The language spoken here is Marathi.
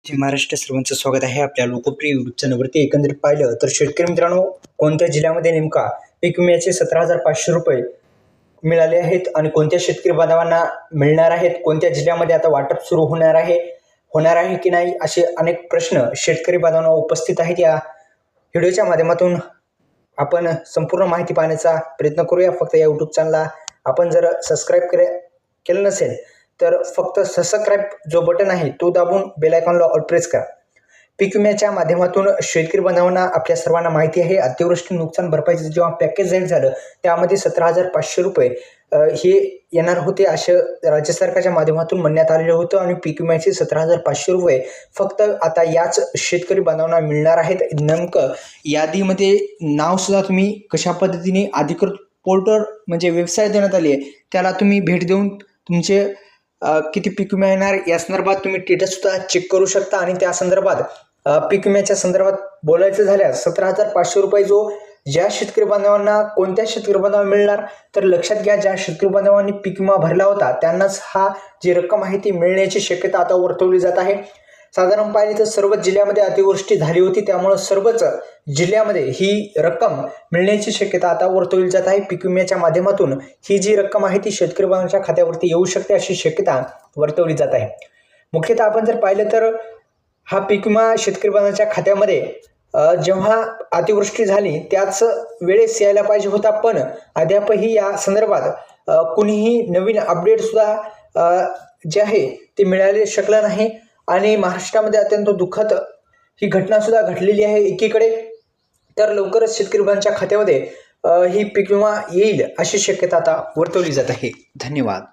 जय महाराष्ट्र, सर्वांचं स्वागत आहे आपल्या लोकप्रिय यूट्यूब चॅनलवरती. एकंदरीत पाहिलं तर शेतकरी मित्रांनो, कोणत्या जिल्ह्यामध्ये नेमका पीक विम्याचे 17,500 रुपये मिळाले आहेत आणि कोणत्या शेतकरी बांधवांना मिळणार आहेत, कोणत्या जिल्ह्यामध्ये आता वाटप सुरू होणार आहे की नाही, असे अनेक प्रश्न शेतकरी बांधवांना उपस्थित आहेत. या व्हिडिओच्या माध्यमातून आपण संपूर्ण माहिती पाहण्याचा प्रयत्न करूया. फक्त या यूट्यूब चॅनलला आपण जर सबस्क्राईब केलं नसेल तर फक्त सबस्क्राईब जो बटन आहे तो दाबून बेल आयकॉनला ऑल प्रेस करा. पीक विम्याच्या माध्यमातून शेतकरी बांधवांना आपल्या सर्वांना माहिती आहे, अतिवृष्टी नुकसान भरपाईचं जेव्हा पॅकेज जाहीर झालं त्यामध्ये 17,500 रुपये हे येणार होते असं राज्य सरकारच्या माध्यमातून म्हणण्यात आलेलं होतं. आणि पीक विम्याचे 17,500 रुपये फक्त आता याच शेतकरी बांधवांना मिळणार आहेत. नेमकं यादीमध्ये नाव सुद्धा तुम्ही कशा पद्धतीने अधिकृत पोर्टल म्हणजे वेबसाईट देण्यात आली आहे त्याला तुम्ही भेट देऊन तुमचे किती पीक विमा येणार या संदर्भात तुम्ही स्टेटस सुद्धा चेक करू शकता. आणि त्या संदर्भात पीक विम्याच्या संदर्भात बोलायचं झाल्यास 17,500 रुपये जो ज्या शेतकरी बांधवांना कोणत्या शेतकरी बांधवांना मिळणार तर लक्षात घ्या, ज्या शेतकरी बांधवांनी पीक विमा भरला होता त्यांनाच हा जी रक्कम आहे ती मिळण्याची शक्यता आता वर्तवली जात आहे. साधारण पाहिजे तर सर्वच जिल्ह्यामध्ये अतिवृष्टी झाली होती, त्यामुळे सर्वच जिल्ह्यामध्ये ही रक्कम मिळण्याची शक्यता आता वर्तवली जात आहे. पीक विम्याच्या माध्यमातून ही जी रक्कम आहे ती शेतकरी बांधवांच्या खात्यावरती येऊ शकते अशी शक्यता वर्तवली जात आहे. मुख्यतः आपण जर पाहिलं तर हा पीक विमा शेतकरी बांधवांच्या खात्यामध्ये जेव्हा अतिवृष्टी झाली त्याच वेळेस यायला पाहिजे होता, पण अद्यापही या संदर्भात कुणीही नवीन अपडेट सुद्धा जे आहे ते मिळाले शकलं नाही. आणि महाराष्ट्रामध्ये अत्यंत दुःखद ही घटना सुद्धा घडलेली आहे एकीकडे. तर लवकरच शेतकरी बांधवांच्या खात्यामध्ये ही पीक विमा येईल अशी शक्यता आता वर्तवली जात आहे. धन्यवाद.